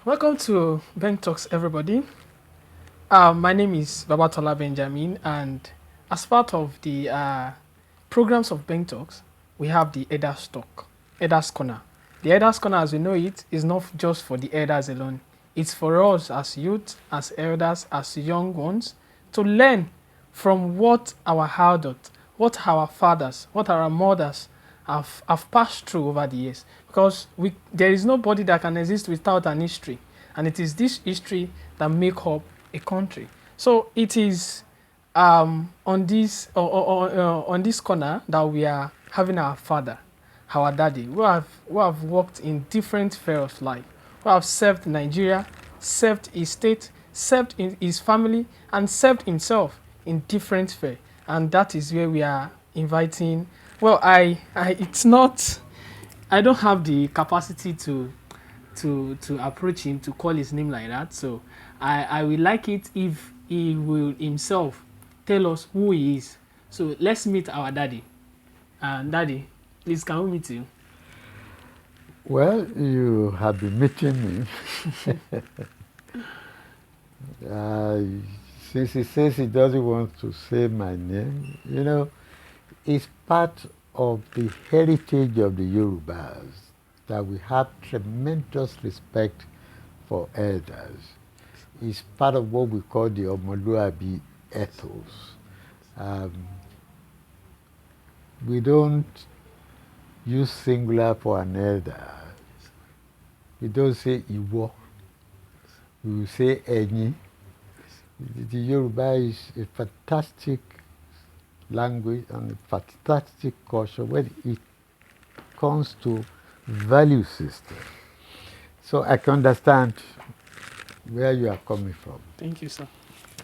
Welcome to Bank Talks, everybody. My name is Babatola Benjamin, and as part of the programs of Bank Talks, we have the Elders Talk, Elders Corner. The Elders Corner, as we know it, is not just for the elders alone. It's for us as youth, as elders, as young ones, to learn from what our adults, what our fathers, what our mothers have passed through over the years. Because there is nobody that can exist without an history. And it is this history that make up a country. So it is on this corner that we are having our father, our daddy, who have worked in different spheres of life, who have served Nigeria, served his state, served in his family, and served himself in different spheres. And that is where we are inviting. Well, it's not. I don't have the capacity to approach him to call his name like that. So I will like it if he will himself tell us who he is. So let's meet our daddy. Daddy, please can we meet you? Well, you have been meeting me. uh, since he says he doesn't want to say my name, it's part of the heritage of the Yorubas that we have tremendous respect for elders. It's part of what we call the Omoluabi ethos. Um, we don't use singular for an elder. We don't say Iwo. We will say Enyi. The Yoruba is a fantastic language and a fantastic culture when it comes to value system. So I can understand where you are coming from. Thank you, sir.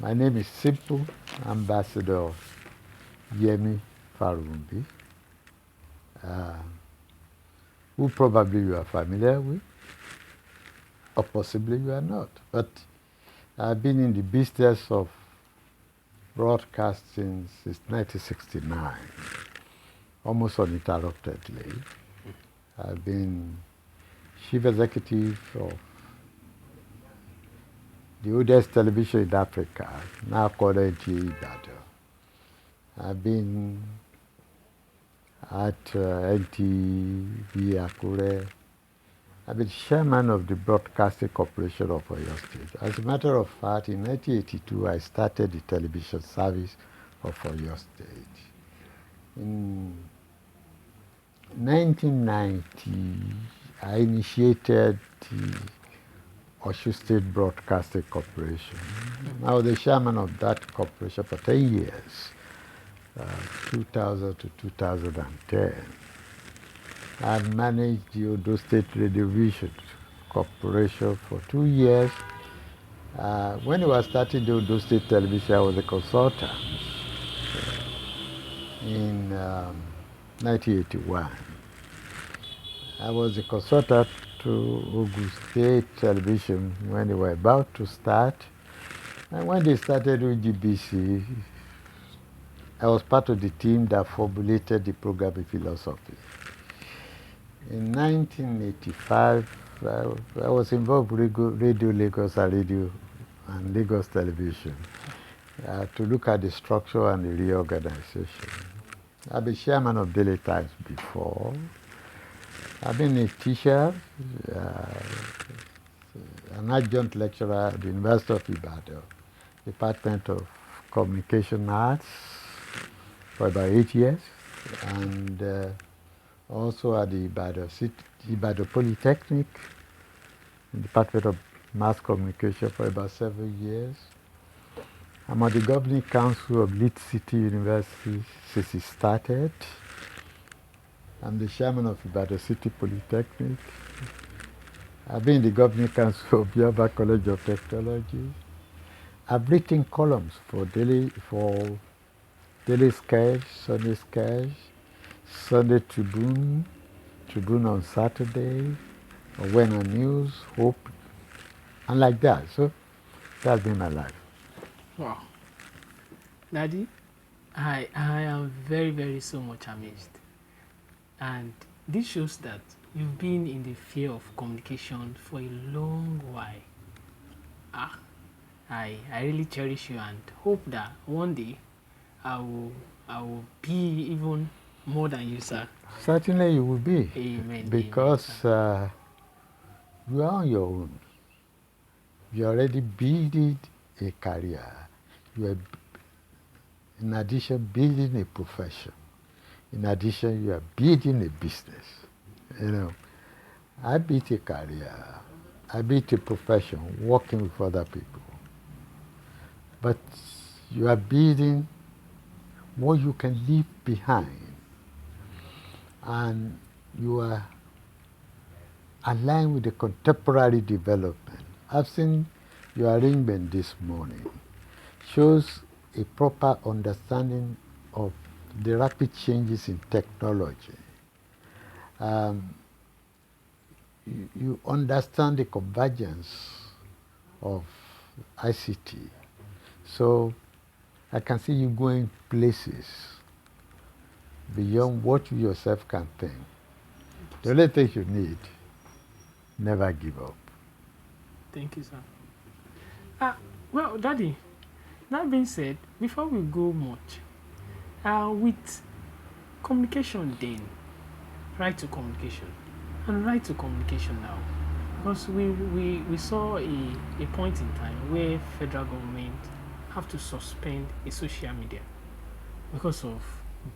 My name is Simple Ambassador Yemi Farounbi, who probably you are familiar with, or possibly you are not. But I've been in the business of broadcasting since 1969, almost uninterruptedly. I've been chief executive of the oldest television in Africa, now called NTA Ibadan. I've been at NTV Akure. I've been chairman of the Broadcasting Corporation of Oyo State. As a matter of fact, in 1982, I started the television service of Oyo State. In 1990, I initiated the Oyo State Broadcasting Corporation. I was the chairman of that corporation for 10 years, 2000 to 2010. I managed the Odo State Radio Vision Corporation for 2 years. When I was starting the Odo State Television, I was a consultant in 1981. I was a consultant to Ogun State Television when they were about to start. And when they started with GBC, I was part of the team that formulated the programming philosophy. In 1985, I was involved with Radio Lagos and Lagos Television to look at the structure and the reorganization. I've been chairman of Daily Times before. I've been a teacher, an adjunct lecturer at the University of Ibadan, Department of Communication Arts, for about 8 years, and also at the Ibadan Polytechnic, Department of Mass Communication for about 7 years. I'm on the governing council of Leeds City University since it started. I'm the chairman of Ibadan City Polytechnic. I've been in the governing council of Yaba College of Technology. I've written columns for Daily Sketch, Sunday Sketch, Sunday Tribune, Tribune on Saturday, or When on News, Hope, and like that. So that's been my life. Wow. Daddy, I am very, very so much amazed. And this shows that you've been in the field of communication for a long while. Ah, I really cherish you and hope that one day I will I will be even more than you, sir. Certainly you will be, Amen. Amen, because sir. you are on your own. You already building a career. You are, in addition, building a profession. In addition, you are building a business. You know, I built a career. I built a profession working with other people. But you are building what you can leave behind. And you are aligned with the contemporary development. I've seen your arrangement this morning. Shows a proper understanding of the rapid changes in technology. Um, you understand the convergence of ICT. So I can see you going places beyond what you yourself can think. The only thing you need, never give up. Thank you, sir. Well, Daddy, that being said, before we go much, with communication then, right to communication, and right to communication now, because we saw a point in time where federal government have to suspend a social media because of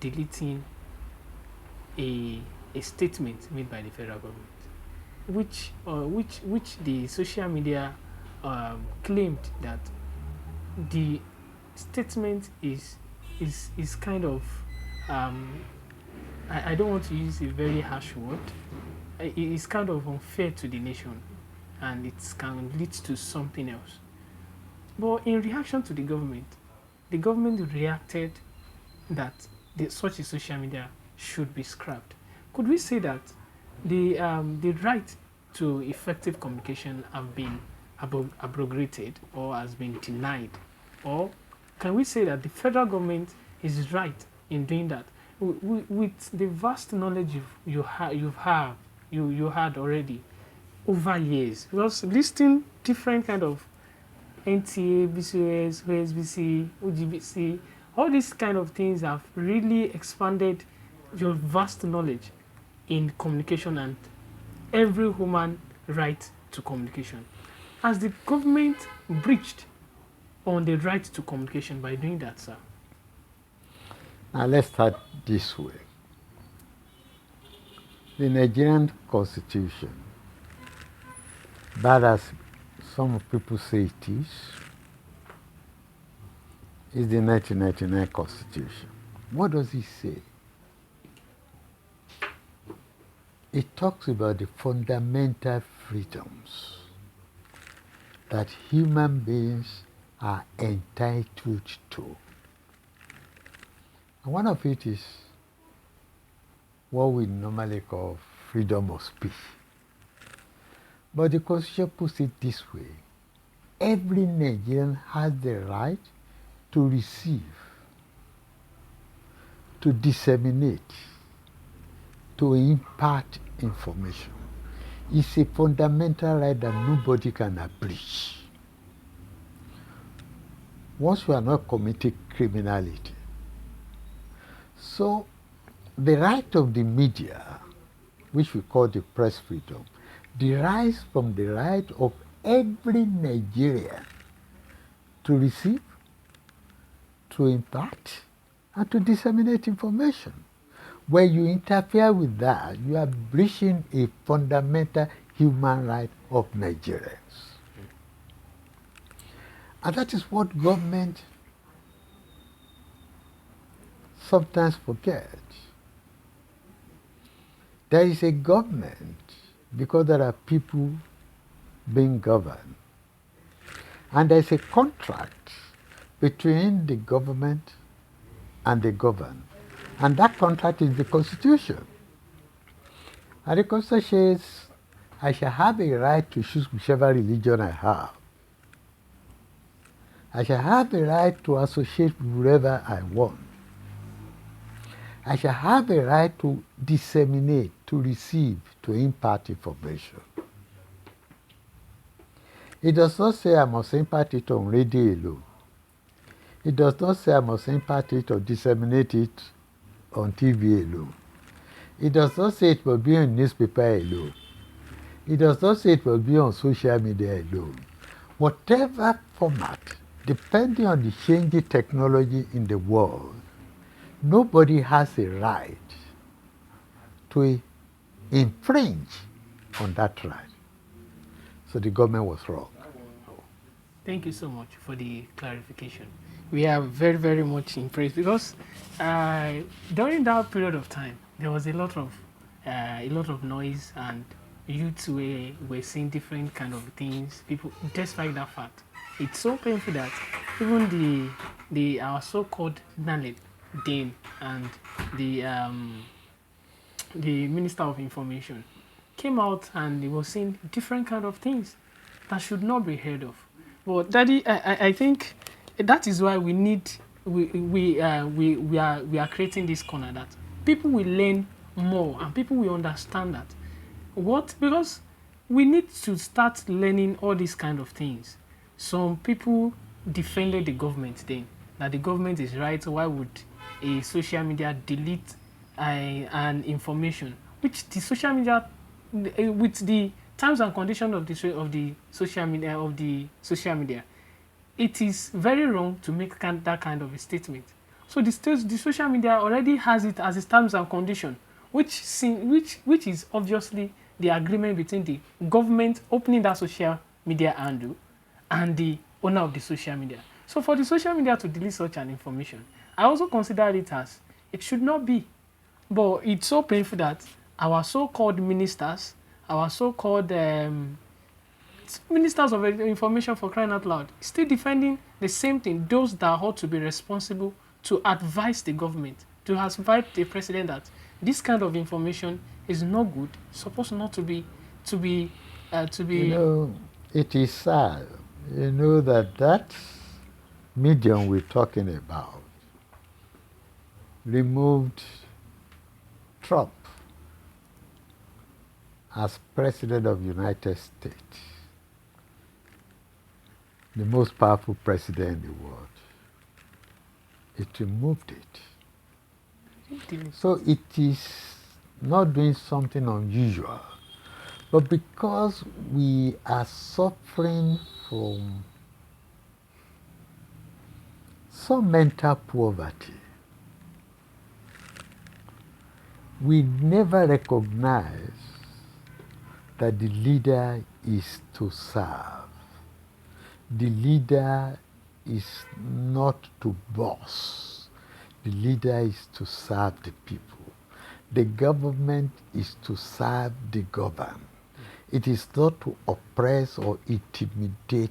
deleting a, a statement made by the federal government, which the social media claimed that the statement is kind of um, I don't want to use a very harsh word. It is kind of unfair to the nation, and it can lead to something else. But in reaction to the government reacted that such a social media should be scrapped. Could we say that the right to effective communication have been abrogated or has been denied, or can we say that the federal government is right in doing that with the vast knowledge you had already over years? Because listing different kind of NTA, BCOS, OSBC, OGBC, all these kind of things have really expanded your vast knowledge in communication and every human right to communication. Has the government breached on the right to communication by doing that, sir? Now let's start this way. The Nigerian Constitution, bad as some people say it is the 1999 Constitution. What does it say? It talks about the fundamental freedoms that human beings are entitled to. And one of it is what we normally call freedom of speech. But the Constitution puts it this way: every Nigerian has the right to receive, to disseminate, to impart information. It's a fundamental right that nobody can abridge. Once you are not committing criminality. So the right of the media, which we call the press freedom, derives from the right of every Nigerian to receive, to impart, and to disseminate information. When you interfere with that, you are breaching a fundamental human right of Nigerians. And that is what government sometimes forgets. There is a government because there are people being governed. And there is a contract between the government and the governed. And that contract is the Constitution. And the Constitution says, I shall have a right to choose whichever religion I have. I shall have the right to associate with whoever I want. I shall have a right to disseminate, to receive, to impart information. It does not say I must impart it on radio alone. It does not say I must impart it or disseminate it on TV alone. It does not say it must be on newspaper alone. It does not say it must be on social media alone. Whatever format, depending on the changing technology in the world, nobody has a right to infringe on that right. So the government was wrong. Thank you so much for the clarification. We are very, very much impressed because during that period of time, there was a lot of noise, and youths were seeing different kind of things. People, despite that fact, it's so painful that even our so-called Nalet Dane and the Minister of Information came out and he was saying different kind of things that should not be heard of. But Daddy, I think that is why we are creating this corner, that people will learn more and people will understand that because we need to start learning all these kind of things. Some people defended the government then, that the government is right. Why would a social media delete an information which the social media, with the terms and conditions of the social media, it is very wrong to make that kind of a statement. So the social media already has it as its terms and condition, which is obviously the agreement between the government opening that social media handle and the owner of the social media. So for the social media to delete such an information, I also consider it as it should not be. But it's so painful that our so-called ministers, our so-called ministers of information, for crying out loud, still defending the same thing, those that ought to be responsible to advise the government, to advise the president that this kind of information is not good, supposed not to be. It is sad, that medium we're talking about removed Trump as President of the United States, the most powerful president in the world. It removed it. So it is not doing something unusual, but because we are suffering from some mental poverty, we never recognize that the leader is to serve. The leader is not to boss. The leader is to serve the people. The government is to serve the governed. It is not to oppress or intimidate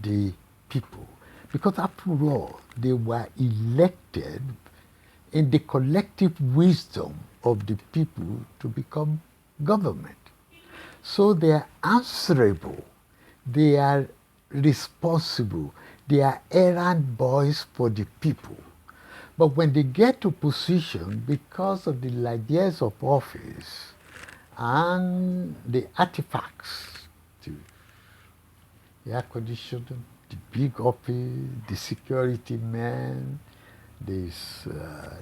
the people. Because after all, they were elected in the collective wisdom of the people to become government. So they are answerable, they are responsible, they are errand boys for the people. But when they get to position, because of the largesse of office and the artifacts, the air conditioning, the big office, the security men, this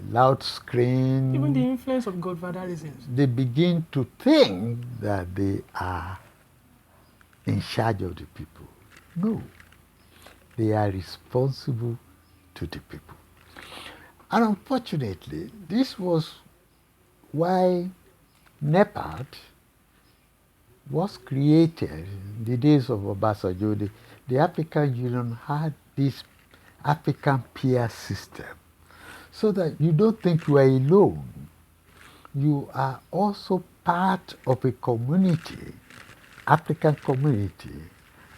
loud screen. Even the influence of godfatherism. They begin to think that they are in charge of the people. No, they are responsible to the people. And unfortunately, this was why NEPAD was created in the days of Obasanjo. The African Union had this African peer system, so that you don't think you are alone. You are also part of a community, African community,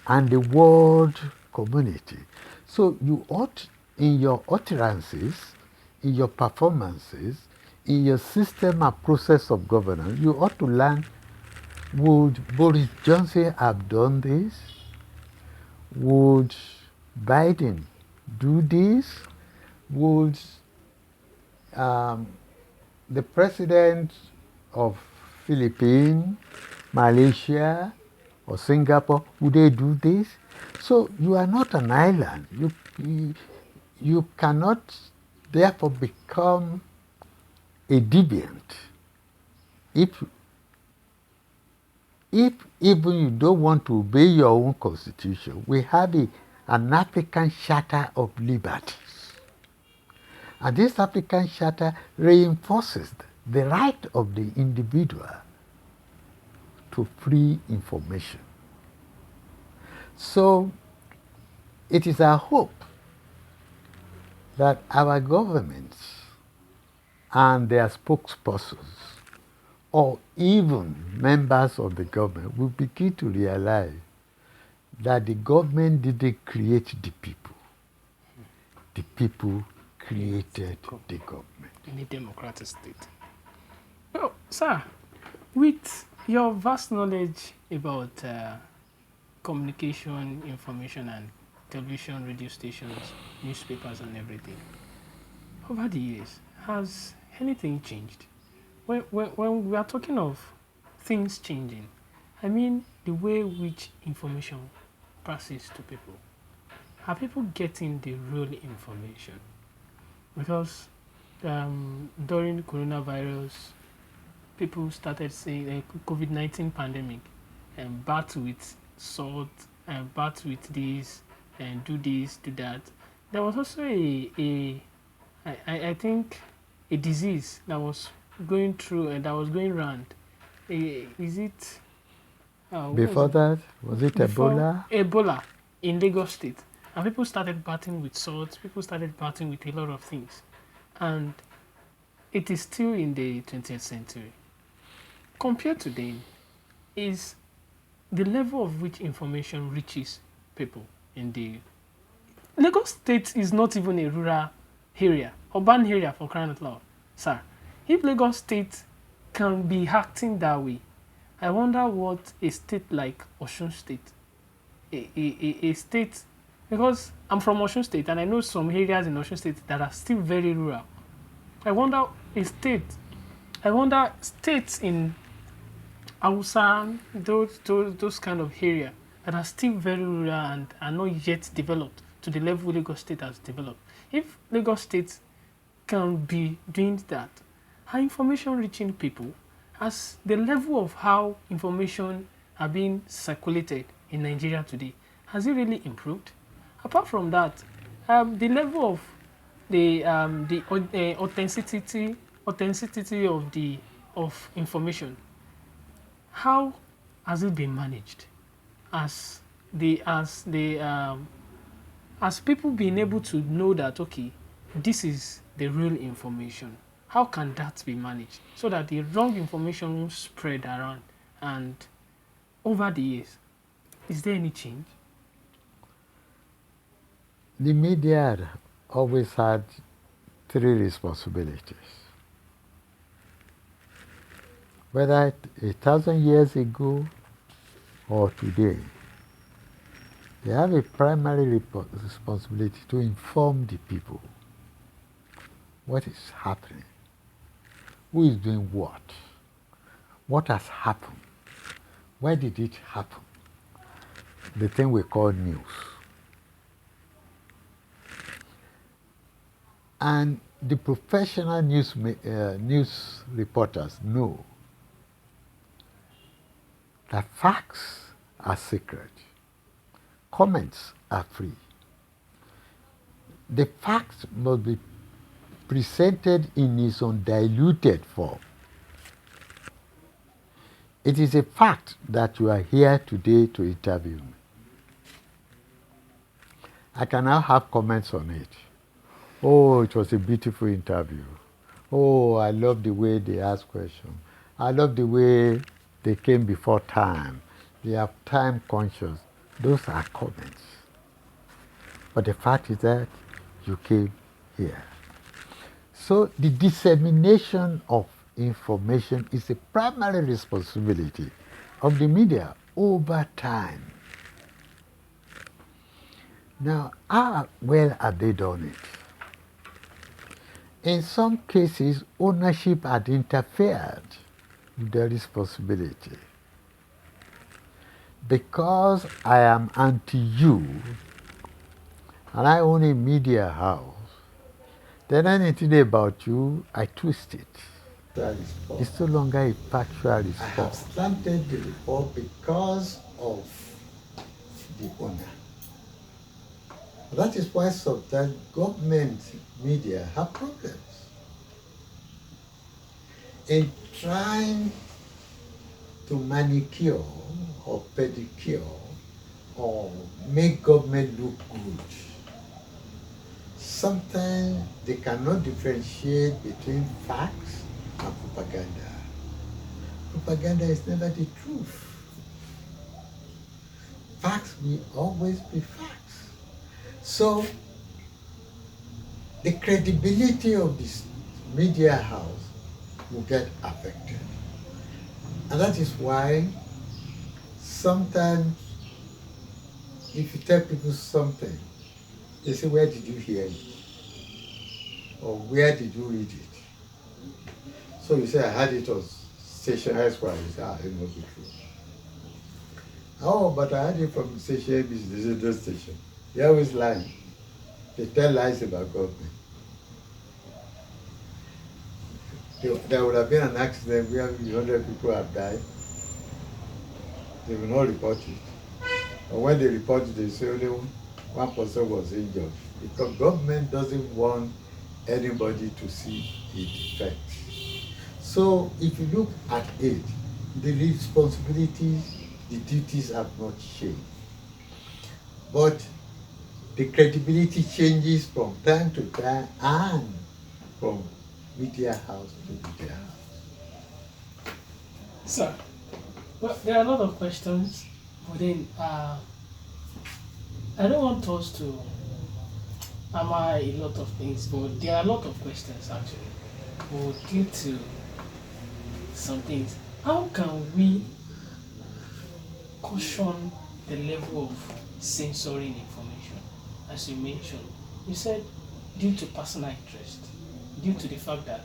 and the world community. So you ought, in your utterances, in your performances, in your system and process of governance, you ought to learn, would Boris Johnson have done this? Would Biden do this? Would the president of Philippines, Malaysia, or Singapore, would they do this? So you are not an island. You cannot therefore become a deviant if even you don't want to obey your own constitution. We have an African Charter of Liberties. And this African Charter reinforces the right of the individual to free information. So it is our hope that our governments and their spokespersons, or even members of the government, will begin to realize that the government didn't create the people. The people created the government. In a democratic state. Well, sir, with your vast knowledge about communication, information, and television, radio stations, newspapers, and everything, over the years, has anything changed? When we are talking of things changing, I mean the way which information passes to people. Are people getting the real information? Because during the coronavirus, people started saying COVID-19 pandemic and battle with salt and battle with this and do this, do that. There was also I think a disease that was going through and that was going around. Is it Before that, was it Ebola? Ebola in Lagos State. And people started battling with swords, people started battling with a lot of things. And it is still in the 20th century. Compared to then, is the level of which information reaches people in the... Lagos State is not even a rural area, urban area for crying out loud. Sir, if Lagos State can be acting that way, I wonder what a state like Osun State, a state, because I'm from Osun State and I know some areas in Osun State that are still very rural. I wonder states in Hausa, those kind of area that are still very rural and are not yet developed to the level Lagos State has developed. If Lagos State can be doing that, how information reaching people, as the level of how information are being circulated in Nigeria today, has it really improved? Apart from that, the level of the authenticity of information, how has it been managed? As people being able to know that, okay, this is the real information. How can that be managed so that the wrong information won't spread around? And over the years, is there any change? The media always had three responsibilities. Whether 1,000 years ago or today, they have a primary responsibility to inform the people what is happening, who is doing what has happened, why did it happen, the thing we call news. And the professional news reporters know that facts are sacred, comments are free. The facts must be presented in its undiluted form. It is a fact that you are here today to interview me. I can now have comments on it. Oh, it was a beautiful interview. Oh, I love the way they asked questions. I love the way they came before time. They are time conscious. Those are comments. But the fact is that you came here. So the dissemination of information is a primary responsibility of the media over time. Now, how well have they done it? In some cases, ownership had interfered the responsibility. Because I am anti-you, and I own a media house, then anything about you, I twist it. It's no longer a factual response. I have slanted the report because of the owner. That is why sometimes government media have problems in trying to manicure or pedicure or make government look good. Sometimes they cannot differentiate between facts and propaganda. Propaganda is never the truth. Facts will always be facts. So the credibility of this media house will get affected. And that is why sometimes if you tell people something, they say, where did you hear it? Or where did you read it? So you say, I had it on station X, Y. You say, it must be true. Oh, but I had it from station ABC, this is the station. They always lie. They tell lies about government. There would have been an accident where 100 people have died. They will not report it. Or when they report it, they say only one person was injured. Because government doesn't want anybody to see a defect. So if you look at it, the responsibilities, the duties have not changed. But the credibility changes from time to time and from media house to media house. Sir, well, there are a lot of questions, but then I don't want us to hammer a lot of things, but there are a lot of questions actually. But due to some things, how can we caution the level of censoring information? As you mentioned, you said due to personal interest, due to the fact that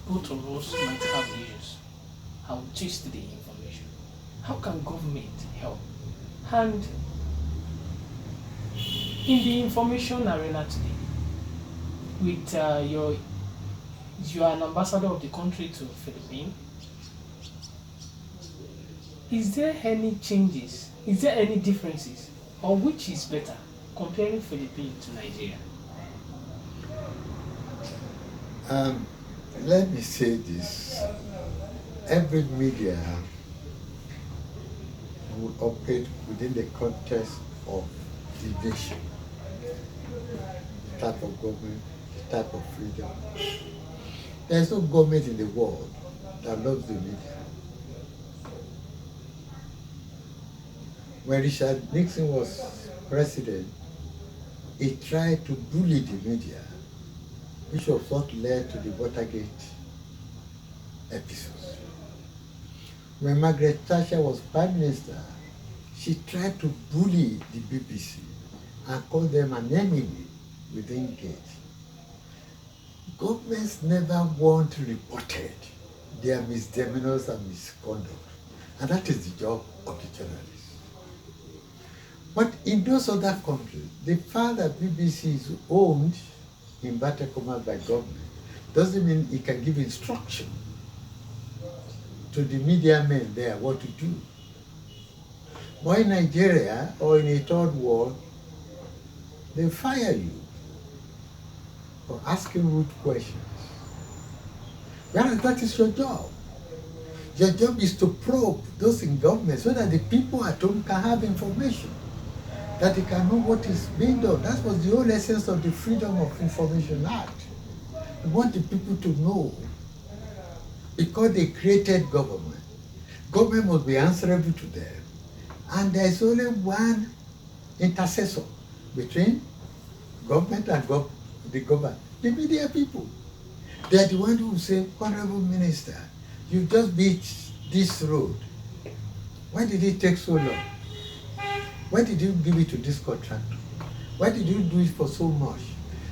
both of us might have issues, how twist the information. How can government help? And in the information arena today, with you are an ambassador of the country to Philippines, is there any changes? Is there any differences? Or which is better, comparing Philippines to Nigeria? Let me say this. Every media will operate within the context of the nation, the type of government, the type of freedom. There is no government in the world that loves the media. When Richard Nixon was president, he tried to bully the media, which was what led to the Watergate episodes. When Margaret Thatcher was prime minister, she tried to bully the BBC and call them an enemy within Gate. Governments never want reported their misdemeanors and misconduct, and that is the job of the journalists. But in those other countries, the fact that BBC is owned in inverted commas by government doesn't mean it can give instruction to the media men there what to do. But in Nigeria or in a third world, they fire you for asking rude questions. Whereas that is your job. Your job is to probe those in government so that the people at home can have information, that they can know what is being done. That was the whole essence of the Freedom of Information Act. We want the people to know, because they created government. Government must be answerable to them. And there is only one intercessor between government and the government, the media people. They are the ones who say, Honorable Minister, you just built this road. Why did it take so long? Why did you give it to this contractor? Why did you do it for so much?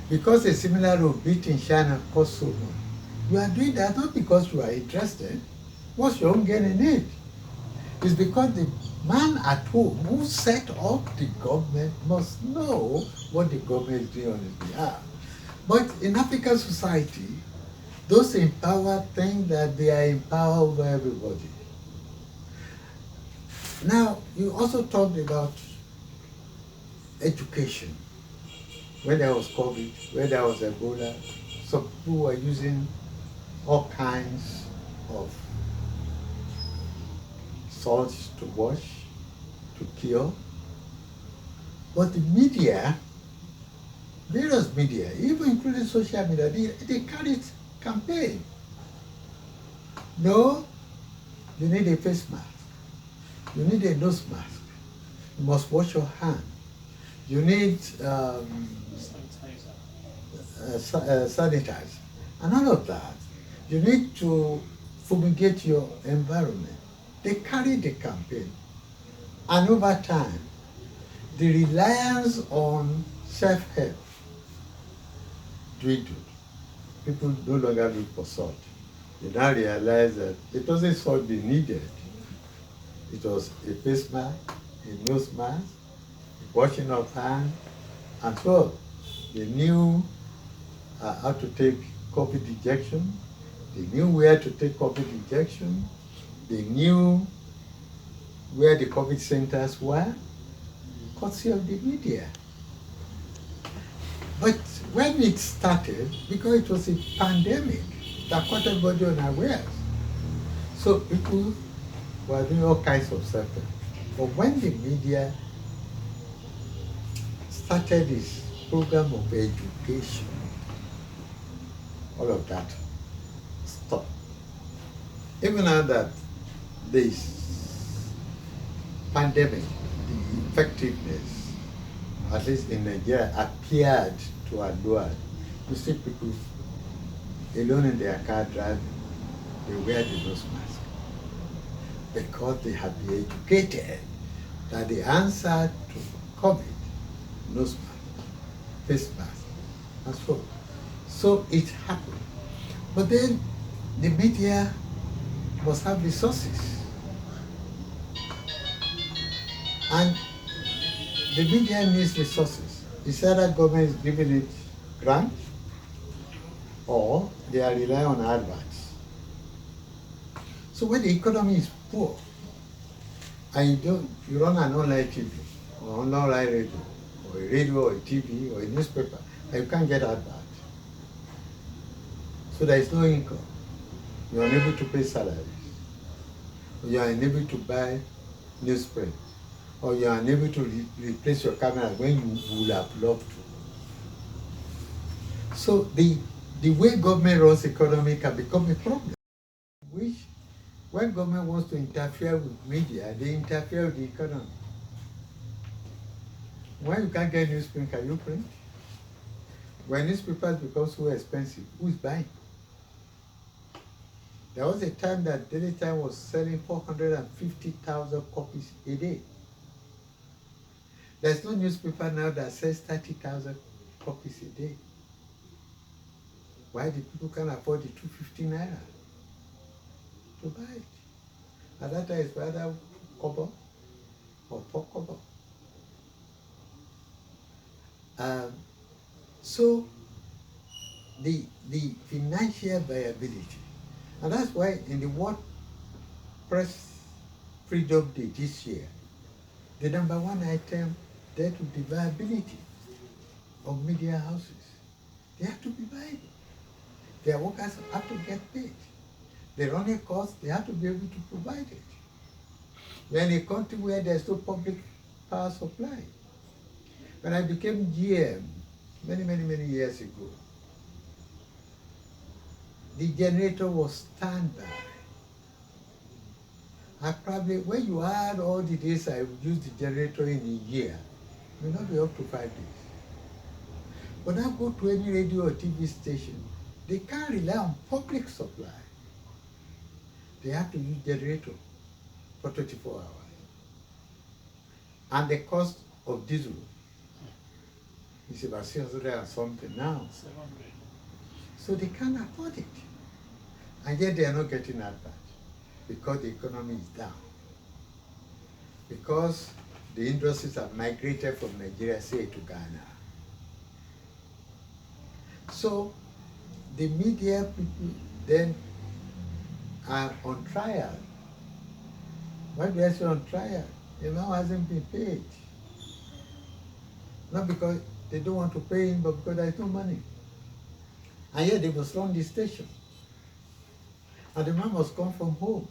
Because a similar road built in China cost so much. You are doing that not because you are interested, What's your own gain in it? It's because the man at home who set up the government must know what the government is doing on his behalf. But in African society, those in power think that they are in power over everybody. Now, you also talked about education. When there was COVID, when there was Ebola, some people were using all kinds of salts to wash, to cure. But the media, various media, even including social media, they carried campaign. No, you need a face mask. You need a nose mask. You must wash your hand. You need sanitize. And all of that. You need to fumigate your environment. They carry the campaign. And over time, the reliance on self-help dwindled. People no longer look for salt. They now realize that it wasn't salt they needed. It was a face mask, a nose mask, washing of hands, and so on. They knew how to take COVID injection. They knew where to take COVID injection. They knew where the COVID centers were, courtesy of the media. But when it started, because it was a pandemic that caught everybody unawares, so people were doing all kinds of stuff. But when the media started this program of education, all of that stopped. Even now that this pandemic, the effectiveness, at least in Nigeria, appeared to have lowered. You see people alone in their car driving, they wear the nose mask because they have been educated that the answer to COVID, nose mask, face mask, and so on. So it happened. But then the media must have resources. And the media needs resources. It's either government is giving it grant or they are relying on adverts. So when the economy is poor and you run an online TV or online radio or a radio or a TV or a newspaper and you can't get adverts. So there is no income. You are unable to pay salaries. Or you are unable to buy newsprint. Or you are unable to replace your camera when you would have loved to. So the way government runs economy can become a problem. Which, when government wants to interfere with media, they interfere with the economy. When you can't get newsprint, can you print? When newspapers become so expensive, who is buying? There was a time that Daily Time was selling 450,000 copies a day. There's no newspaper now that sells 30,000 copies a day. Why the people can't afford the 250 naira to buy it? And that is either kobo or pokobo. So the financial viability, and that's why in the World Press Freedom Day this year, the number one item there to be viability of media houses. They have to be viable. Their workers have to get paid. They run a cost, they have to be able to provide it. We're in a country where there's no public power supply. When I became GM many years ago, the generator was standby. I probably, when you add all the days I used the generator in a year, it may not be up to 5 days. When I go to any radio or TV station, they can't rely on public supply. They have to use generator for 24 hours. And the cost of diesel is about 600 and something now. 700. So they can't afford it. And yet they are not getting advert. because the economy is down. Because the industries have migrated from Nigeria, say, to Ghana. So the media people then are on trial. Why do I say on trial? The man hasn't been paid. Not because they don't want to pay him, but because there is no money. And yet they must run the station. And the man must come from home.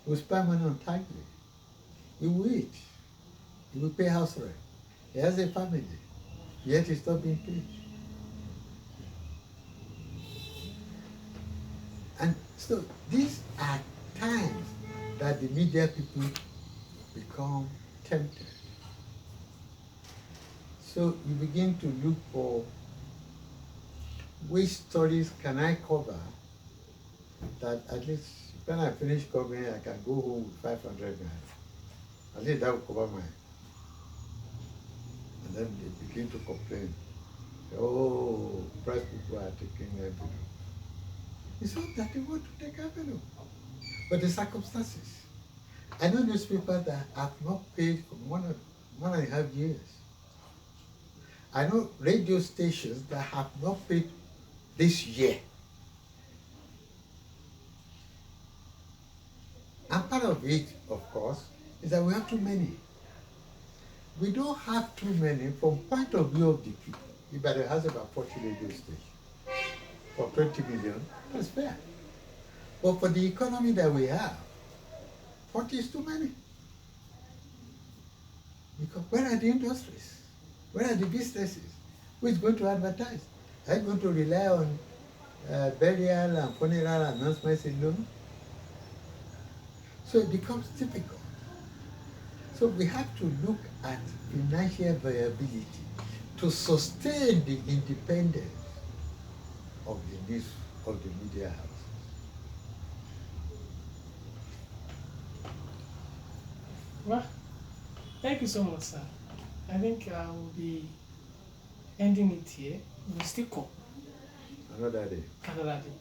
He will spend money on taxi. He will eat. He will pay house rent. He has a family. Yet he's not being paid. And so these are times that the media people become tempted. So you begin to look for which stories can I cover that at least when I finish covering, I can go home with 500 naira. At least that will cover mine. And then they begin to complain. Oh, press people are taking envelope. It's not that they want to take envelope, but the circumstances. I know newspapers that have not paid for 1.5 years. I know radio stations that have not paid this year. And part of it, of course, is that we have too many. We don't have too many from point of view of the people. Ibadan has about 40 radio stations. For 20 million, that's fair. But for the economy that we have, 40 is too many. Because where are the industries? Where are the businesses? Who is going to advertise? Are you going to rely on burial and funeral announcements alone? So it becomes difficult. So we have to look at financial viability to sustain the independence of the news, of the media houses. Well, thank you so much, sir. I think I will be ending it here. We'll still call Another day. another day.